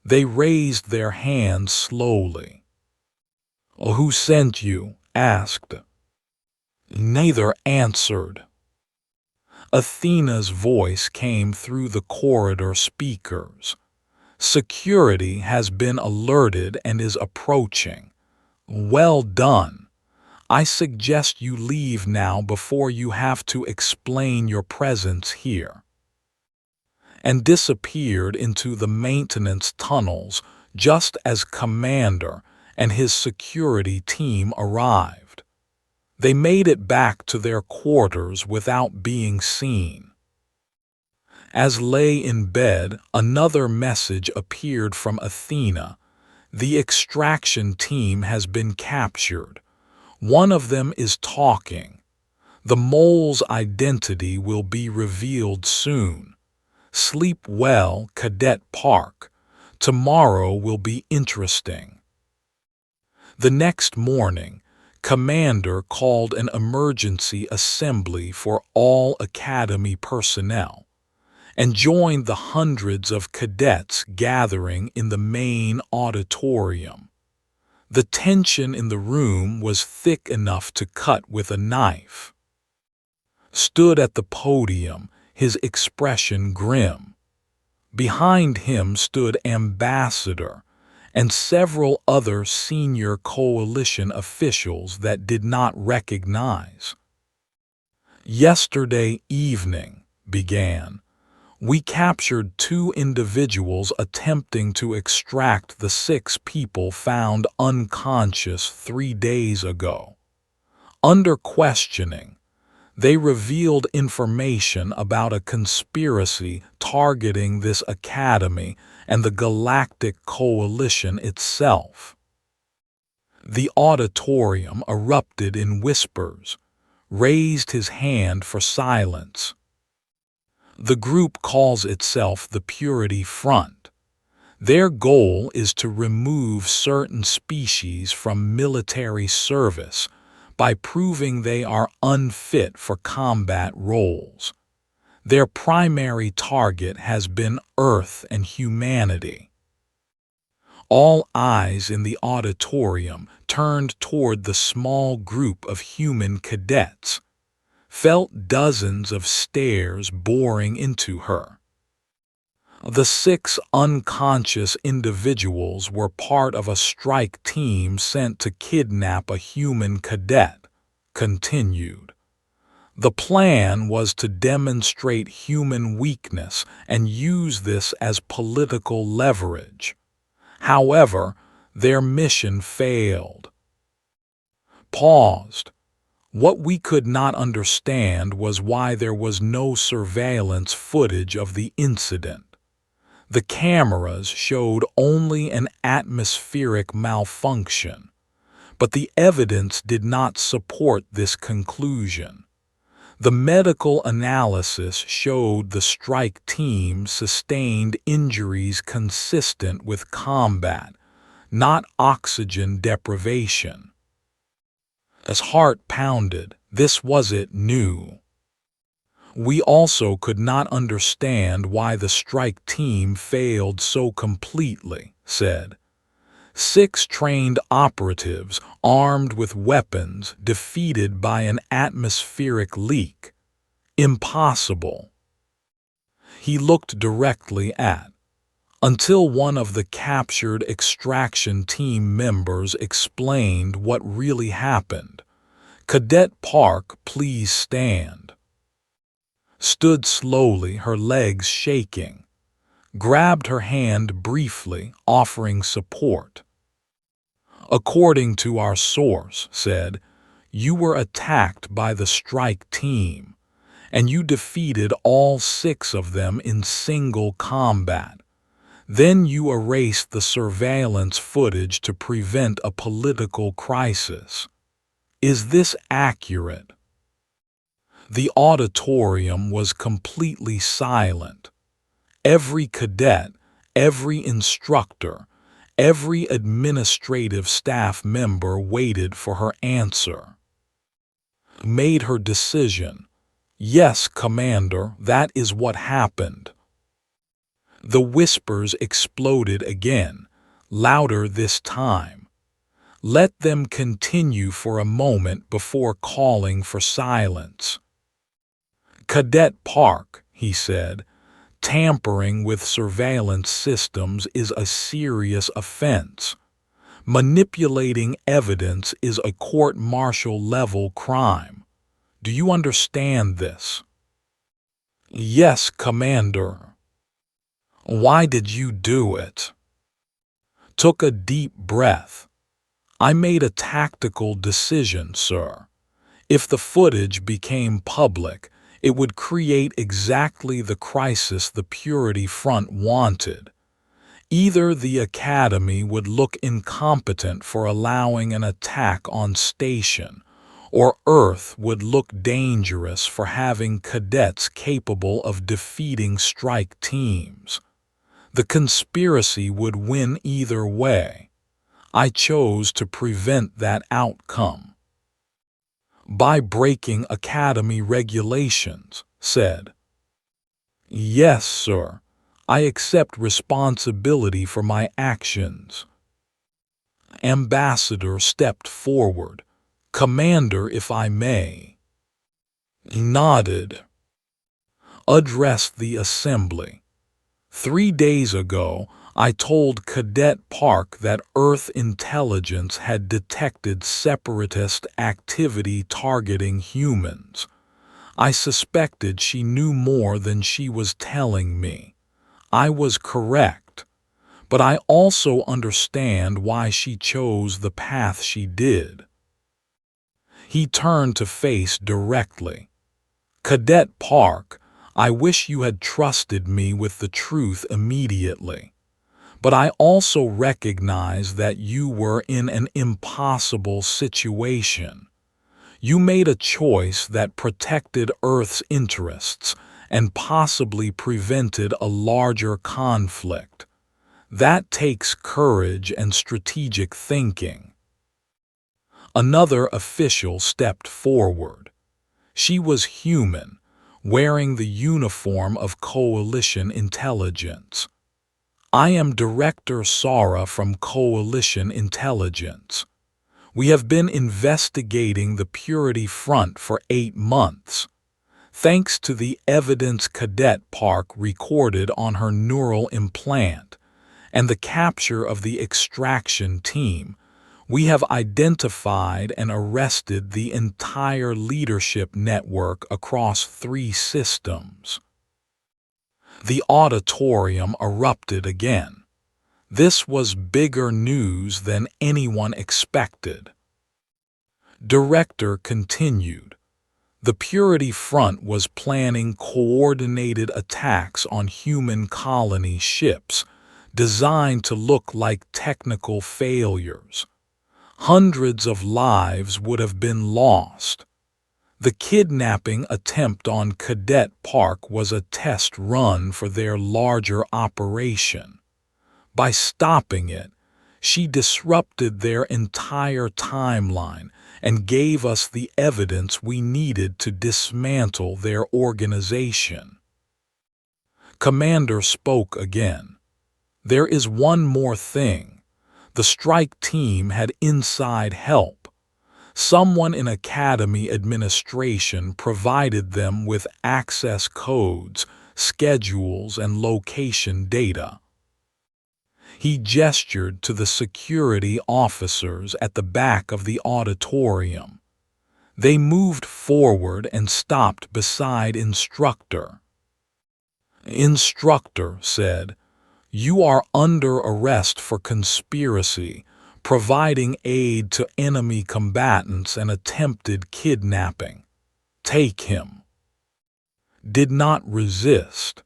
They raised their hands slowly. "Who sent you?" asked. Neither answered. Athena's voice came through the corridor speakers. "Security has been alerted and is approaching. Well done. I suggest you leave now before you have to explain your presence here." And disappeared into the maintenance tunnels just as Commander and his security team arrived. They made it back to their quarters without being seen. As lay in bed, another message appeared from Athena. "The extraction team has been captured. One of them is talking. The mole's identity will be revealed soon. Sleep well, Cadet Park. Tomorrow will be interesting." The next morning, Commander called an emergency assembly for all Academy personnel and joined the hundreds of cadets gathering in the main auditorium. The tension in the room was thick enough to cut with a knife. Stood at the podium, his expression grim. Behind him stood Ambassador and several other senior coalition officials that did not recognize. "Yesterday evening," began, "we captured two individuals attempting to extract the 6 people found unconscious 3 days ago. Under questioning, they revealed information about a conspiracy targeting this academy and the Galactic Coalition itself." The auditorium erupted in whispers, raised his hand for silence. "The group calls itself the Purity Front. Their goal is to remove certain species from military service by proving they are unfit for combat roles. Their primary target has been Earth and humanity." All eyes in the auditorium turned toward the small group of human cadets, felt dozens of stares boring into her. The 6 unconscious individuals were part of a strike team sent to kidnap a human cadet, continued. The plan was to demonstrate human weakness and use this as political leverage. However, their mission failed. Paused. What we could not understand was why there was no surveillance footage of the incident. The cameras showed only an atmospheric malfunction, but the evidence did not support this conclusion. The medical analysis showed the strike team sustained injuries consistent with combat, not oxygen deprivation. As heart pounded, this was it new. We also could not understand why the strike team failed so completely, said. 6 trained operatives armed with weapons defeated by an atmospheric leak. Impossible. He looked directly at until one of the captured extraction team members explained what really happened. "Cadet Park, please stand." Stood slowly, her legs shaking. Grabbed her hand briefly, offering support. "According to our source," said, "you were attacked by the strike team, and you defeated all 6 of them in single combat. Then you erased the surveillance footage to prevent a political crisis. Is this accurate?" The auditorium was completely silent. Every cadet, every instructor, every administrative staff member waited for her answer. Made her decision. "Yes, Commander, that is what happened." The whispers exploded again, louder this time. Let them continue for a moment before calling for silence. "Cadet Park," he said, "tampering with surveillance systems is a serious offense. Manipulating evidence is a court-martial level crime. Do you understand this?" "Yes, Commander." "Why did you do it?" Took a deep breath. "I made a tactical decision, sir. If the footage became public, it would create exactly the crisis the Purity Front wanted. Either the Academy would look incompetent for allowing an attack on station, or Earth would look dangerous for having cadets capable of defeating strike teams. The conspiracy would win either way. I chose to prevent that outcome." "By breaking Academy regulations," said. "Yes, sir. I accept responsibility for my actions." Ambassador stepped forward. "Commander, if I may." Nodded. Addressed the assembly. "3 days ago, I told Cadet Park that Earth intelligence had detected separatist activity targeting humans. I suspected she knew more than she was telling me. I was correct, but I also understand why she chose the path she did." He turned to face directly. "Cadet Park, I wish you had trusted me with the truth immediately. But I also recognize that you were in an impossible situation. You made a choice that protected Earth's interests and possibly prevented a larger conflict. That takes courage and strategic thinking." Another official stepped forward. She was human, wearing the uniform of Coalition Intelligence. "I am Director Sara from Coalition Intelligence. We have been investigating the Purity Front for 8 months. Thanks to the evidence Cadet Park recorded on her neural implant and the capture of the extraction team, we have identified and arrested the entire leadership network across 3 systems." The auditorium erupted again. This was bigger news than anyone expected. Director continued. "The Purity Front was planning coordinated attacks on human colony ships, designed to look like technical failures. Hundreds of lives would have been lost. The kidnapping attempt on Cadet Park was a test run for their larger operation. By stopping it, she disrupted their entire timeline and gave us the evidence we needed to dismantle their organization." Commander spoke again. "There is one more thing. The strike team had inside help. Someone in Academy administration provided them with access codes, schedules, and location data. He gestured to the security officers at the back of the auditorium. They moved forward and stopped beside Instructor. Instructor said, "You are under arrest for conspiracy, providing aid to enemy combatants and attempted kidnapping. Take him." Did not resist.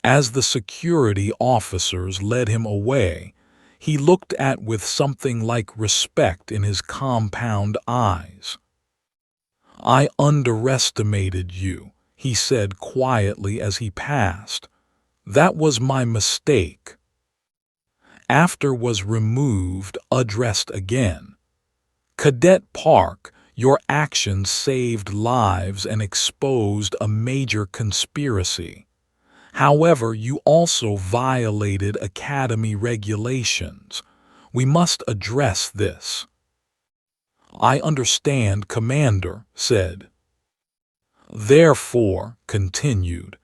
As the security officers led him away, he looked at with something like respect in his compound eyes. "I underestimated you," he said quietly as he passed. "That was my mistake." After was removed, addressed again. "Cadet Park, your actions saved lives and exposed a major conspiracy. However, you also violated Academy regulations. We must address this." "I understand, Commander," said. "Therefore," continued,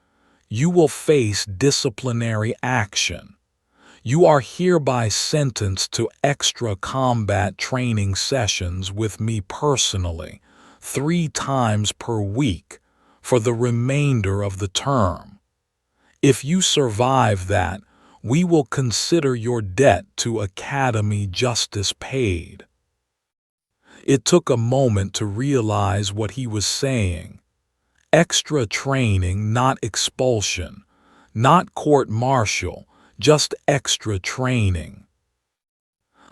"you will face disciplinary action. You are hereby sentenced to extra combat training sessions with me personally, 3 times per week, for the remainder of the term. If you survive that, we will consider your debt to Academy justice paid." It took a moment to realize what he was saying. Extra training, not expulsion, not court-martial, just extra training.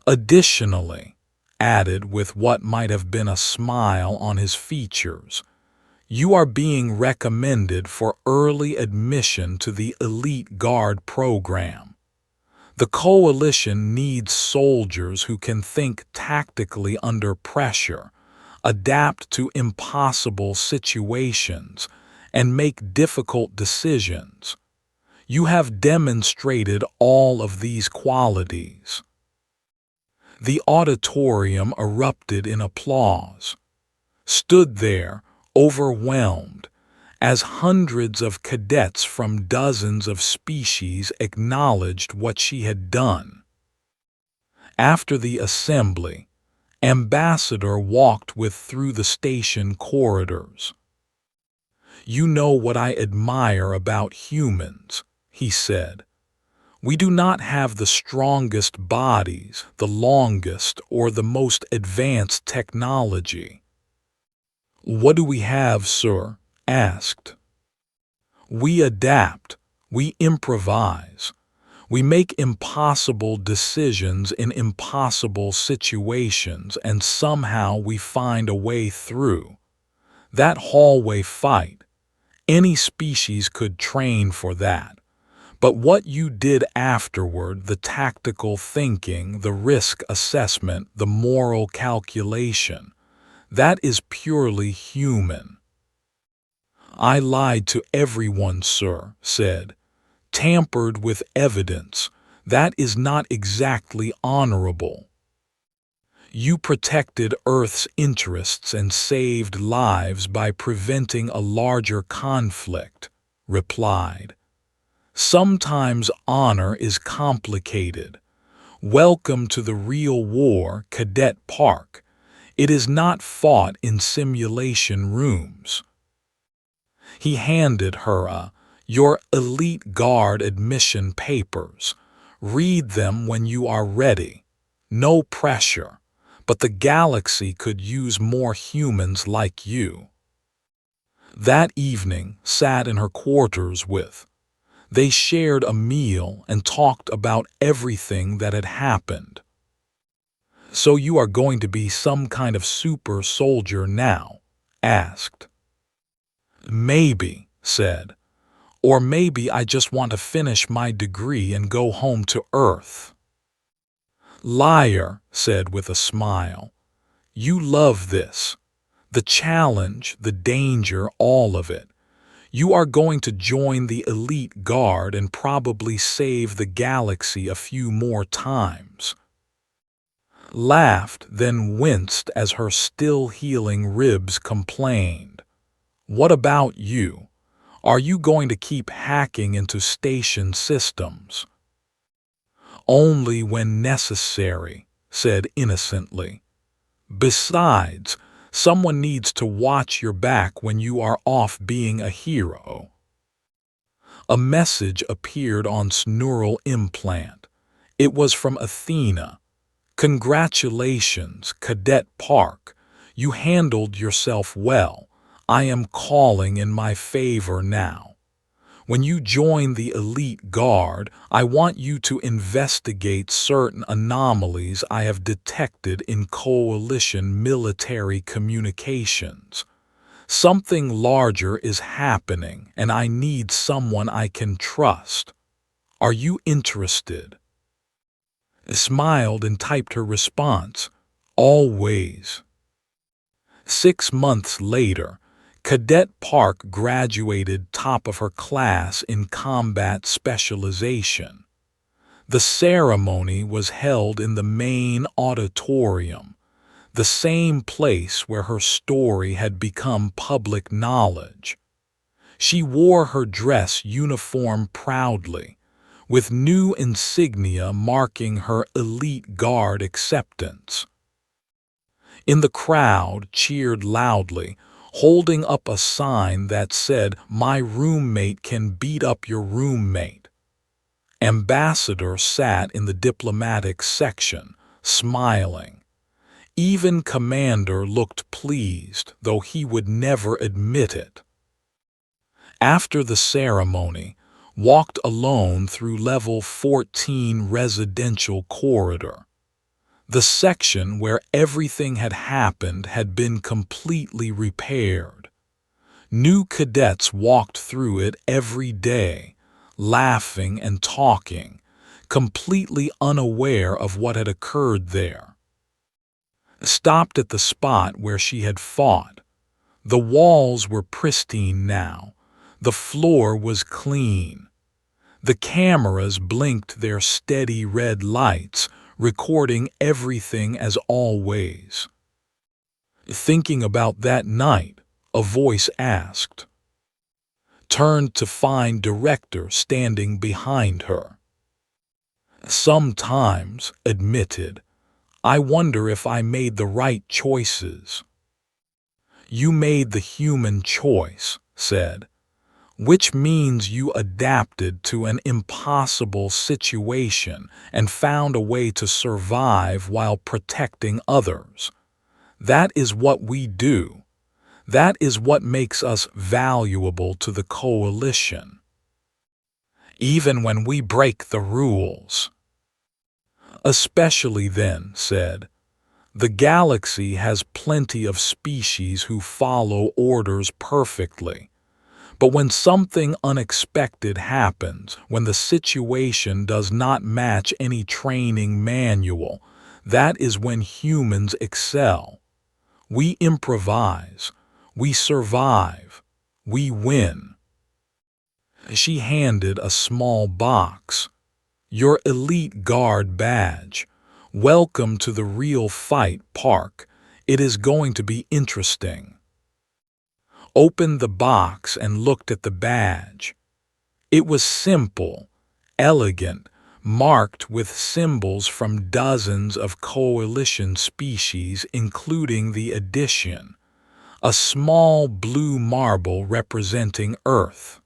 Additionally, added with what might have been a smile on his features, you are being recommended for early admission to the Elite Guard program. The Coalition needs soldiers who can think tactically under pressure, adapt to impossible situations, and make difficult decisions. You have demonstrated all of these qualities. The auditorium erupted in applause. Stood there, overwhelmed, as hundreds of cadets from dozens of species acknowledged what she had done. After the assembly, Ambassador walked through the station corridors. "You know what I admire about humans," he said. "We do not have the strongest bodies, the longest, or the most advanced technology." "What do we have, sir?" asked. "We adapt, we improvise, we make impossible decisions in impossible situations, and somehow we find a way through. That hallway fight, any species could train for that. But what you did afterward, the tactical thinking, the risk assessment, the moral calculation, that is purely human." "I lied to everyone, sir," said. "Tampered with evidence. That is not exactly honorable." "You protected Earth's interests and saved lives by preventing a larger conflict," replied. "Sometimes honor is complicated. Welcome to the real war, Cadet Park. It is not fought in simulation rooms." He handed her "Your Elite Guard admission papers. Read them when you are ready. No pressure, but the galaxy could use more humans like you." That evening, sat in her quarters with. They shared a meal and talked about everything that had happened. "So you are going to be some kind of super soldier now?" asked. "Maybe," said. "Or maybe I just want to finish my degree and go home to Earth." "Liar," said with a smile. "You love this. The challenge, the danger, all of it. You are going to join the Elite Guard and probably save the galaxy a few more times." Laughed, then winced as her still-healing ribs complained. "What about you? Are you going to keep hacking into station systems?" Only when necessary, said innocently. Besides, someone needs to watch your back when you are off being a hero. A message appeared on neural implant. It was from Athena. Congratulations, Cadet Park. You handled yourself well. I am calling in my favor now. When you join the elite guard, I want you to investigate certain anomalies I have detected in coalition military communications. Something larger is happening, and I need someone I can trust. Are you interested? Smiled and typed her response. Always. 6 months later, Cadet Park graduated top of her class in combat specialization. The ceremony was held in the main auditorium, the same place where her story had become public knowledge. She wore her dress uniform proudly, with new insignia marking her elite guard acceptance. In the crowd cheered loudly, holding up a sign that said, "My roommate can beat up your roommate." Ambassador sat in the diplomatic section, smiling. Even Commander looked pleased, though he would never admit it. After the ceremony, walked alone through level 14 residential corridor. The section where everything had been completely repaired. New cadets walked through it every day, laughing and talking, completely unaware of what had occurred there. Stopped at the spot where she had fought. The walls were pristine now. The floor was clean. The cameras blinked their steady red lights, recording everything as always. Thinking about that night, a voice asked. Turned to find director standing behind her. Sometimes, admitted, I wonder if I made the right choices. You made the human choice, said, which means you adapted to an impossible situation and found a way to survive while protecting others. That is what we do. That is what makes us valuable to the coalition. Even when we break the rules. Especially then, said, the galaxy has plenty of species who follow orders perfectly. But when something unexpected happens, when the situation does not match any training manual, that is when humans excel. We improvise. We survive. We win. She handed a small box. Your elite guard badge. Welcome to the real fight, Park. It is going to be interesting. Opened the box and looked at the badge. It was simple, elegant, marked with symbols from dozens of coalition species, including the addition, a small blue marble representing Earth.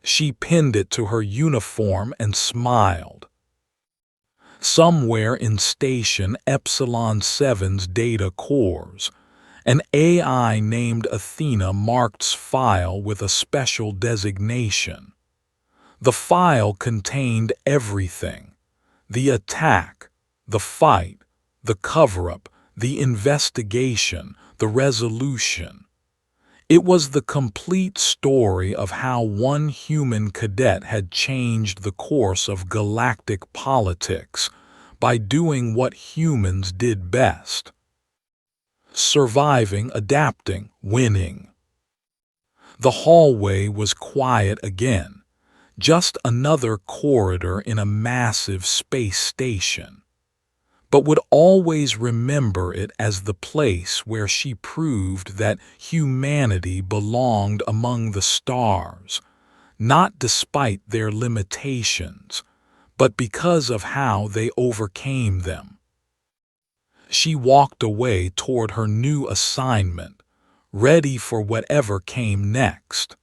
She pinned it to her uniform and smiled. Somewhere in Station Epsilon 7's data cores, an AI named Athena marked file with a special designation. The file contained everything: the attack, the fight, the cover-up, the investigation, the resolution. It was the complete story of how one human cadet had changed the course of galactic politics by doing what humans did best. Surviving, adapting, winning. The hallway was quiet again, just another corridor in a massive space station, but would always remember it as the place where she proved that humanity belonged among the stars, not despite their limitations, but because of how they overcame them. She walked away toward her new assignment, ready for whatever came next.